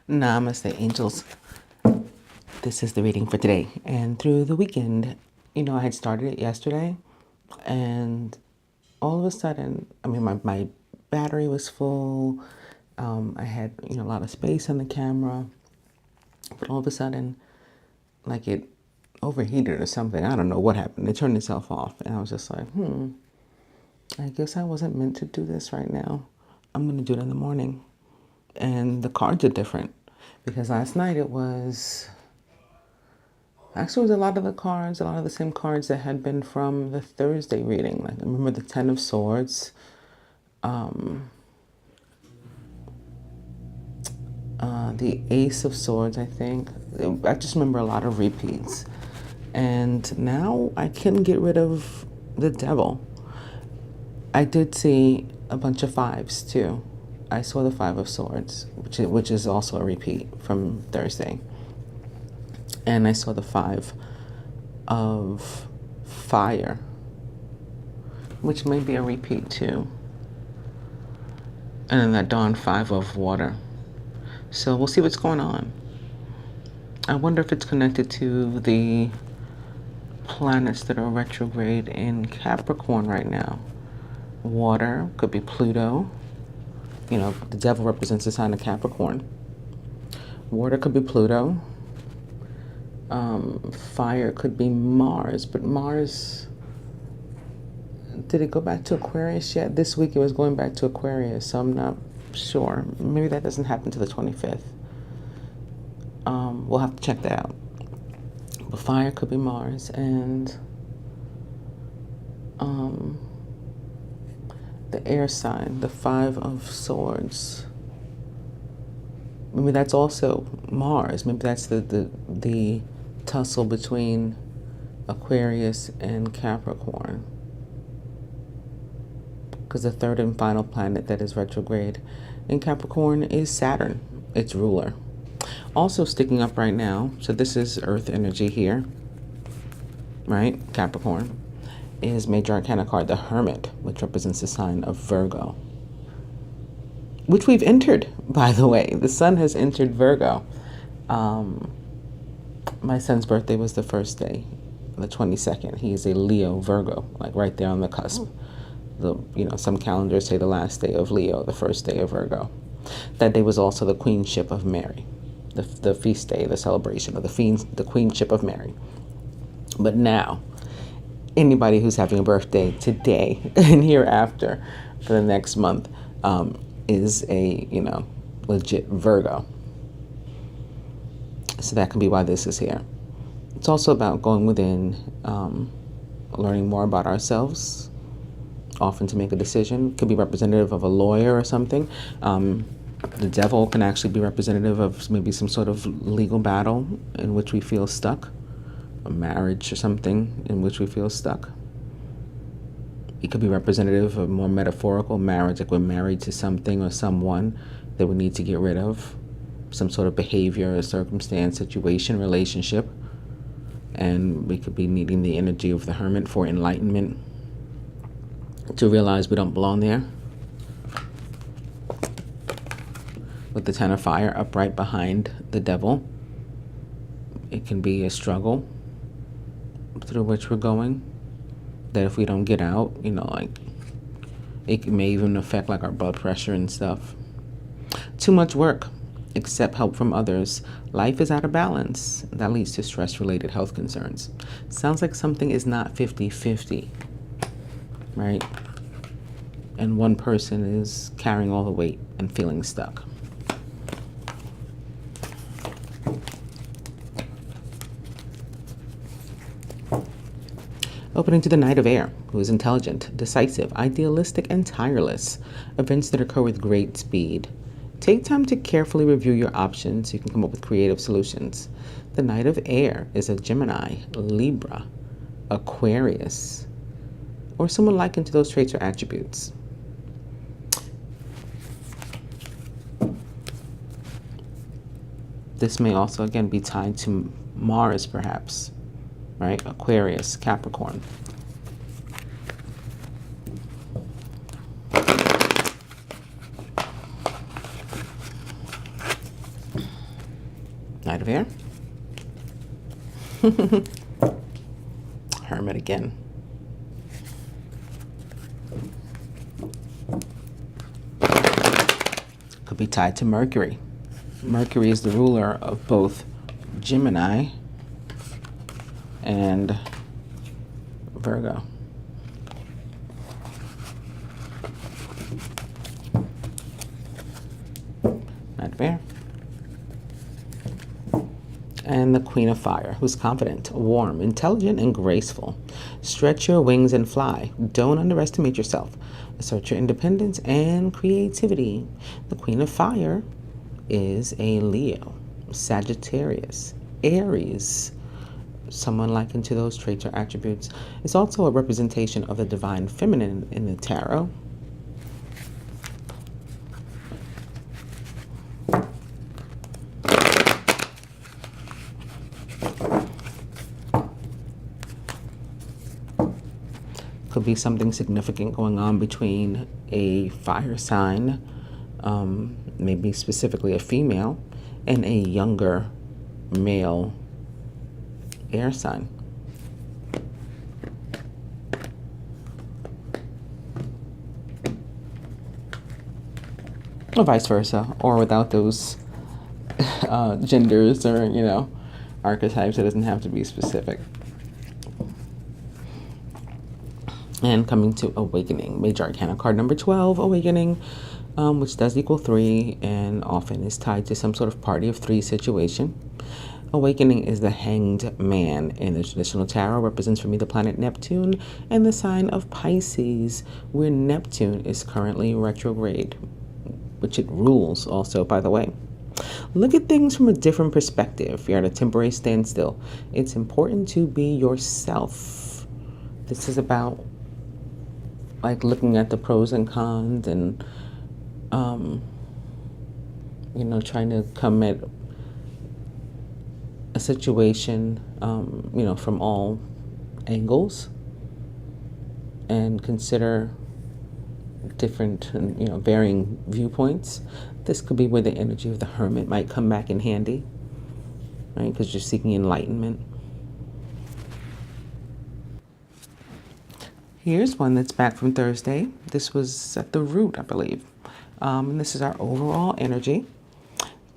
Namaste, angels. This is the reading for today. And through the weekend, I had started it yesterday, and all of a sudden, my battery was full. I had, a lot of space on the camera, but all of a sudden, like it overheated or something. I don't know what happened. It turned itself off, and I was just like, I guess I wasn't meant to do this right now. I'm going to do it in the morning. And the cards are different because last night it was a lot of the same cards that had been from the Thursday reading. Like I remember the Ten of Swords, the Ace of Swords, I think. I just remember a lot of repeats. And now I can get rid of the Devil. I did see a bunch of fives too. I saw the Five of Swords, which is also a repeat from Thursday. And I saw the Five of Fire, which may be a repeat too. And then that darn Five of Water. So we'll see what's going on. I wonder if it's connected to the planets that are retrograde in Capricorn right now. Water could be Pluto. The Devil represents the sign of Capricorn. Water could be Pluto. Fire could be Mars, but Mars, did it go back to Aquarius yet? This week it was going back to Aquarius, so I'm not sure. Maybe that doesn't happen to the 25th. We'll have to check that out. But fire could be Mars, and the air sign, the Five of Swords. Maybe that's also Mars. Maybe that's the tussle between Aquarius and Capricorn. Because the third and final planet that is retrograde in Capricorn is Saturn, its ruler. Also sticking up right now, so this is Earth energy here, right? Capricorn is Major Arcana card, the Hermit, which represents the sign of Virgo, which we've entered, by the way. The sun has entered Virgo. My son's birthday was the first day, the 22nd. He is a Leo Virgo, like right there on the cusp. Some calendars say the last day of Leo, the first day of Virgo. That day was also the Queenship of Mary, the feast day, the celebration of the Queenship of Mary. But now, anybody who's having a birthday today and hereafter for the next month is a, legit Virgo. So that can be why this is here. It's also about going within, learning more about ourselves, often to make a decision. Could be representative of a lawyer or something. The Devil can actually be representative of maybe some sort of legal battle in which we feel stuck, a marriage or something in which we feel stuck. It could be representative of more metaphorical marriage, like we're married to something or someone that we need to get rid of, some sort of behavior, a circumstance, situation, relationship. And we could be needing the energy of the Hermit for enlightenment, to realize we don't belong there. With the Ten of Fire up right behind the Devil, it can be a struggle through which we're going, that if we don't get out, it may even affect like our blood pressure and stuff. Too much work, accept help from others. Life is out of balance. That leads to stress-related health concerns. Sounds like something is not 50-50, right? And one person is carrying all the weight and feeling stuck. Opening to the Knight of Air, who is intelligent, decisive, idealistic, and tireless. Events that occur with great speed. Take time to carefully review your options so you can come up with creative solutions. The Knight of Air is a Gemini, Libra, Aquarius, or someone likened to those traits or attributes. This may also, again, be tied to Mars, perhaps. Right? Aquarius, Capricorn. Knight of Air. Hermit again. Could be tied to Mercury. Mercury is the ruler of both Gemini and Virgo. Knight of Air. And the Queen of Fire, who's confident, warm, intelligent, and graceful. Stretch your wings and fly. Don't underestimate yourself. Assert your independence and creativity. The Queen of Fire is a Leo, Sagittarius, Aries, someone likened to those traits or attributes. It's also a representation of the divine feminine in the tarot. Could be something significant going on between a fire sign, maybe specifically a female, and a younger male air sign. Or vice versa, or without those genders or, archetypes. It doesn't have to be specific. And coming to Awakening, Major Arcana card number 12, Awakening, which does equal 3 and often is tied to some sort of party of 3 situation. Awakening is the Hanged Man in the traditional tarot, represents for me the planet Neptune and the sign of Pisces, where Neptune is currently retrograde, which it rules also, by the way. Look at things from a different perspective. You're at a temporary standstill. It's important to be yourself. This is about looking at the pros and cons and, trying to come at a situation, from all angles and consider different, varying viewpoints. This could be where the energy of the Hermit might come back in handy, right? Because you're seeking enlightenment. Here's one that's back from Thursday. This was at the root, I believe. And this is our overall energy.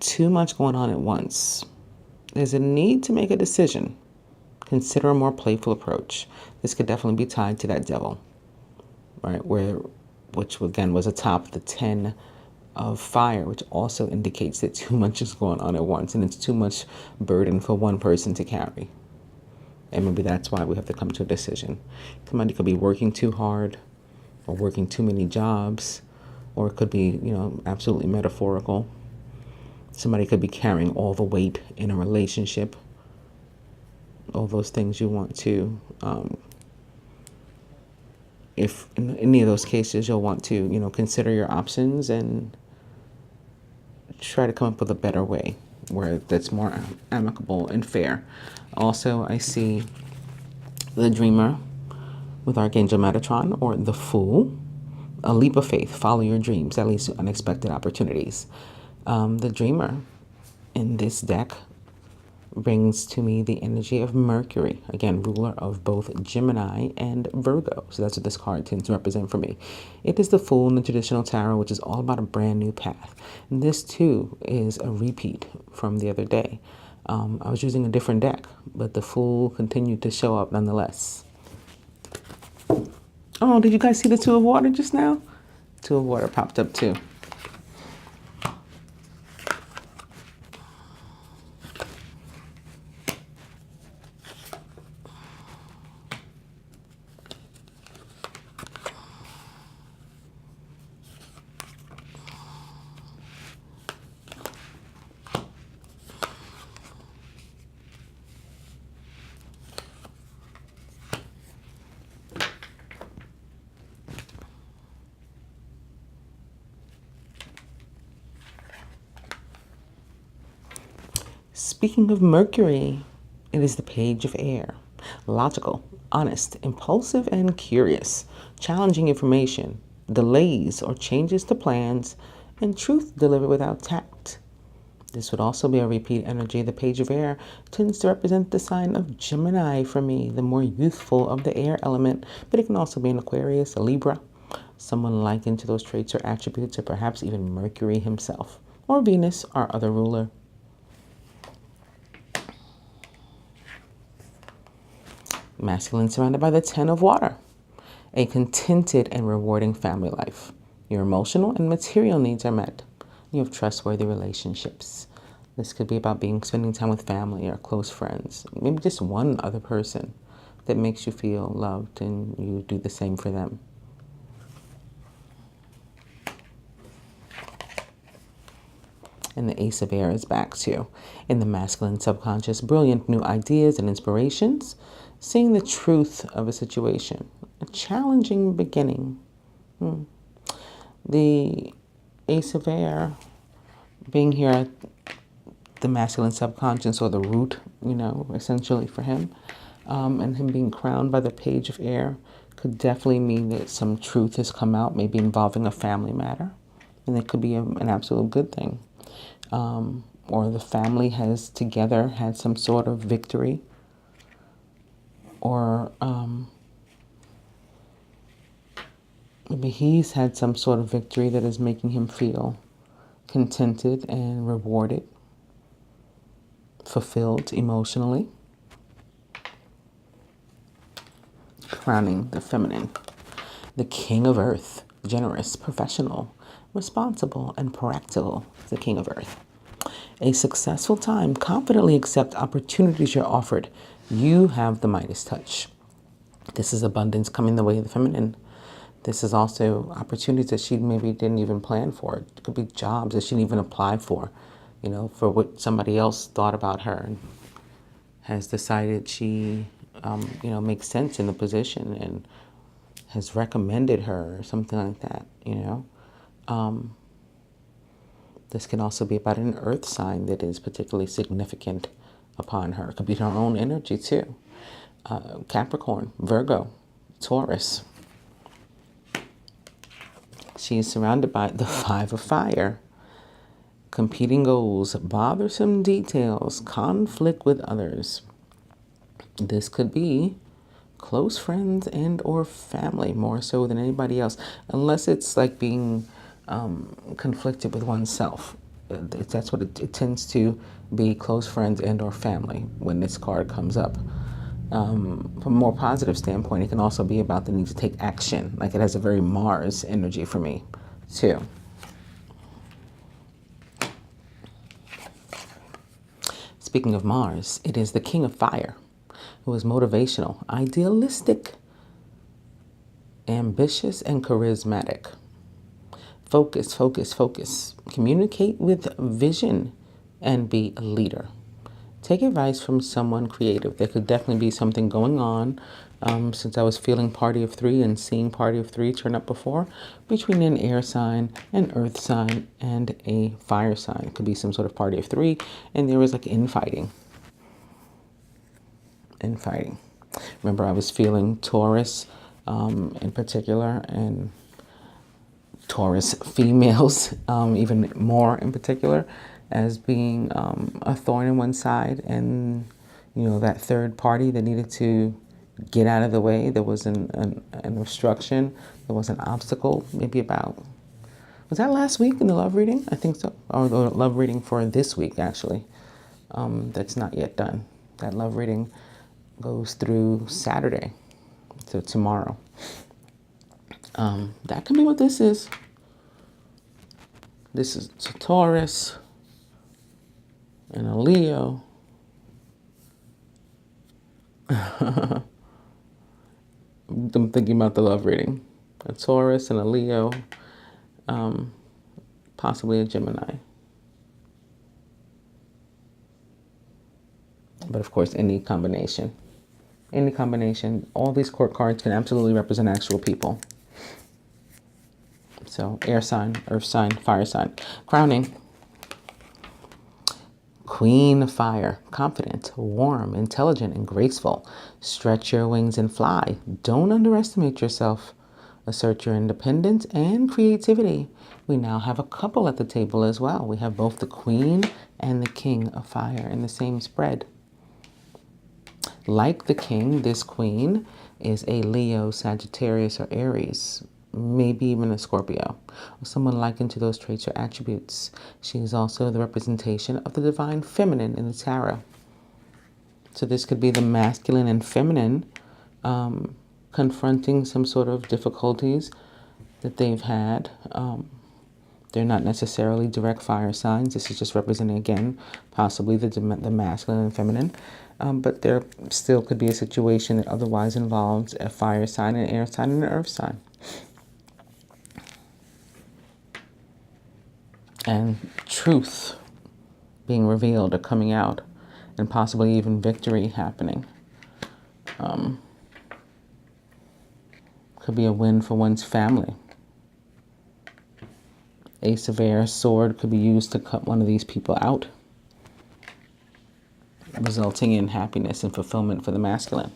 Too much going on at once. There's a need to make a decision. Consider a more playful approach. This could definitely be tied to that Devil, right? Which again was atop the 10 of fire, which also indicates that too much is going on at once and it's too much burden for one person to carry. And maybe that's why we have to come to a decision. Somebody could be working too hard or working too many jobs, or it could be, absolutely metaphorical. Somebody could be carrying all the weight in a relationship. All those things you want to, if in any of those cases, you'll want to, consider your options and try to come up with a better way where that's more amicable and fair. Also, I see the Dreamer with Archangel Metatron, or the Fool. A leap of faith. Follow your dreams. That leads to unexpected opportunities. The Dreamer in this deck brings to me the energy of Mercury, again, ruler of both Gemini and Virgo. So that's what this card tends to represent for me. It is the Fool in the traditional tarot, which is all about a brand new path. And this, too, is a repeat from the other day. I was using a different deck, but the Fool continued to show up nonetheless. Oh, did you guys see the Two of Water just now? Two of Water popped up, too. Speaking of Mercury, it is the Page of Air. Logical, honest, impulsive, and curious. Challenging information, delays or changes to plans, and truth delivered without tact. This would also be a repeat energy. The Page of Air tends to represent the sign of Gemini for me, the more youthful of the air element, but it can also be an Aquarius, a Libra, someone likened to those traits or attributes, or perhaps even Mercury himself, or Venus, our other ruler. Masculine surrounded by the Ten of Water, a contented and rewarding family life. Your emotional and material needs are met. You have trustworthy relationships. This could be about spending time with family or close friends, maybe just one other person that makes you feel loved and you do the same for them. And the Ace of Air is back too. In the masculine subconscious, brilliant new ideas and inspirations, seeing the truth of a situation, a challenging beginning. The Ace of Air being here at the masculine subconscious, or the root, essentially for him, and him being crowned by the Page of Air could definitely mean that some truth has come out, maybe involving a family matter, and it could be an absolute good thing. Or the family has together had some sort of victory, or maybe he's had some sort of victory that is making him feel contented and rewarded, fulfilled emotionally. Crowning the feminine, the King of Earth, generous, professional, responsible, and practical, the King of Earth. A successful time, confidently accept opportunities you're offered. You have the Midas touch. This is abundance coming the way of the feminine. This is also opportunities that she maybe didn't even plan for. It could be jobs that she didn't even apply for, for what somebody else thought about her and has decided she, makes sense in the position and has recommended her or something like that, This can also be about an earth sign that is particularly significant upon her. It could be her own energy too. Capricorn, Virgo, Taurus. She is surrounded by the Five of Fire. Competing goals, bothersome details, conflict with others. This could be close friends and or family more so than anybody else, unless it's like being conflicted with oneself. That's what it tends to be, close friends and or family, when this card comes up. From a more positive standpoint, it can also be about the need to take action. Like, it has a very Mars energy for me too. Speaking of Mars, it is the King of Fire, who is motivational, idealistic, ambitious, and charismatic. Focus, focus, focus. Communicate with vision and be a leader. Take advice from someone creative. There could definitely be something going on, since I was feeling Party of Three and seeing Party of Three turn up before, between an air sign, an earth sign, and a fire sign. It could be some sort of Party of Three, and there was like infighting. Remember, I was feeling Taurus in particular, and Taurus females even more in particular, as being a thorn in one's side, and that third party that needed to get out of the way. There was an obstruction, there was an obstacle, maybe about, was that last week in the love reading? I think so. Or the love reading for this week, actually. That's not yet done. That love reading goes through Saturday, so tomorrow. That can be what this is. This is a Taurus and a Leo. I'm thinking about the love reading. A Taurus and a Leo, possibly a Gemini. But of course, any combination. All these court cards can absolutely represent actual people. So air sign, earth sign, fire sign. Crowning. Queen of Fire, confident, warm, intelligent, and graceful. Stretch your wings and fly. Don't underestimate yourself. Assert your independence and creativity. We now have a couple at the table as well. We have both the Queen and the King of Fire in the same spread. Like the King, this Queen is a Leo, Sagittarius, or Aries, maybe even a Scorpio, or someone likened to those traits or attributes. She is also the representation of the divine feminine in the tarot. So this could be the masculine and feminine confronting some sort of difficulties that they've had. They're not necessarily direct fire signs. This is just representing, again, possibly the masculine and feminine. But there still could be a situation that otherwise involves a fire sign, an air sign, and an earth sign. And truth being revealed or coming out, and possibly even victory happening. Could be a win for one's family. Ace of Air, sword could be used to cut one of these people out, resulting in happiness and fulfillment for the masculine.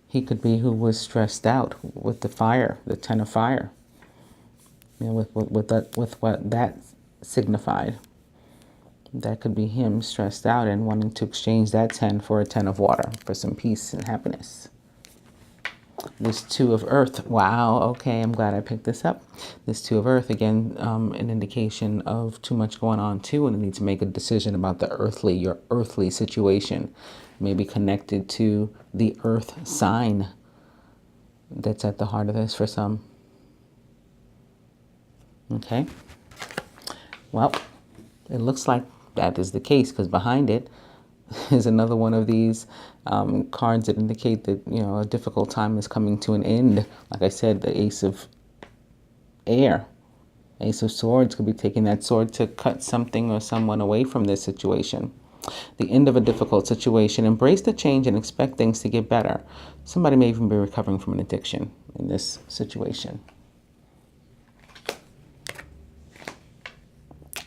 He could be who was stressed out with the fire, the Ten of Fire, with what that signified. That could be him stressed out and wanting to exchange that 10 for a 10 of water for some peace and happiness. This Two of Earth, wow, okay, I'm glad I picked this up. This Two of Earth, again, an indication of too much going on too, and you need to make a decision about your earthly situation, maybe connected to the earth sign that's at the heart of this for some. Okay, well, it looks like that is the case, because behind it is another one of these cards that indicate that, a difficult time is coming to an end. Like I said, the Ace of Air, Ace of Swords could be taking that sword to cut something or someone away from this situation. The end of a difficult situation. Embrace the change and expect things to get better. Somebody may even be recovering from an addiction in this situation.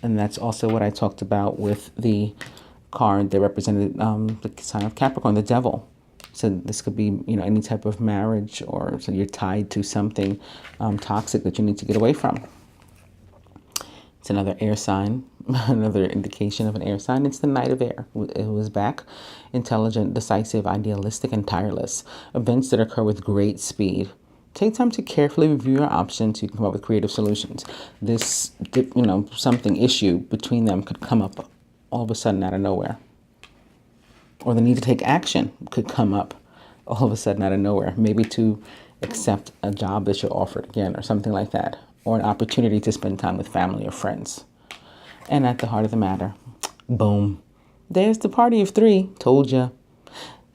And that's also what I talked about with the card that represented the sign of Capricorn, the Devil. So this could be, any type of marriage, or so you're tied to something toxic that you need to get away from. It's another air sign, another indication of an air sign. It's the Knight of Air. It was back. Intelligent, decisive, idealistic, and tireless. Events that occur with great speed. Take time to carefully review your options so you can come up with creative solutions. This, issue between them could come up all of a sudden out of nowhere. Or the need to take action could come up all of a sudden out of nowhere. Maybe to accept a job that you're offered again, or something like that. Or an opportunity to spend time with family or friends. And at the heart of the matter, boom. There's the party of three. Told you.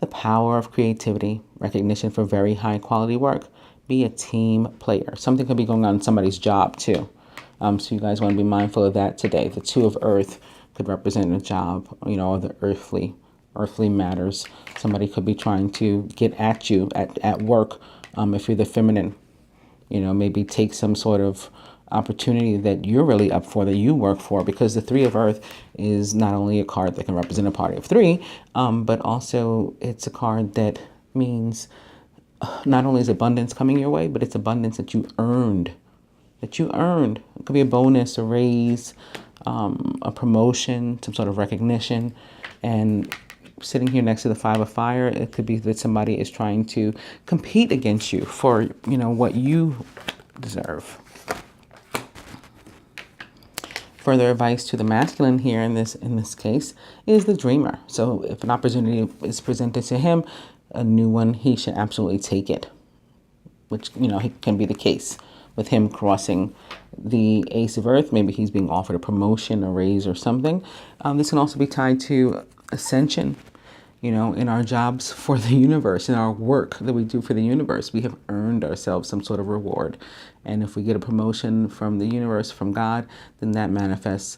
The power of creativity. Recognition for very high quality work. Be a team player. Something could be going on in somebody's job too. So you guys want to be mindful of that today. The Two of Earth could represent a job, or the earthly matters. Somebody could be trying to get at you at work. If you're the feminine, maybe take some sort of opportunity that you're really up for, that you work for, because the Three of Earth is not only a card that can represent a party of three, but also it's a card that means not only is abundance coming your way, but it's abundance that you earned. It could be a bonus, a raise, a promotion, some sort of recognition. And sitting here next to the Five of Fire, it could be that somebody is trying to compete against you for, what you deserve. Further advice to the masculine here in this case is the dreamer. So if an opportunity is presented to him, a new one, he should absolutely take it, which, can be the case with him crossing the Ace of Earth. Maybe he's being offered a promotion, a raise, or something. This can also be tied to ascension, in our jobs for the universe, in our work that we do for the universe. We have earned ourselves some sort of reward. And if we get a promotion from the universe, from God, then that manifests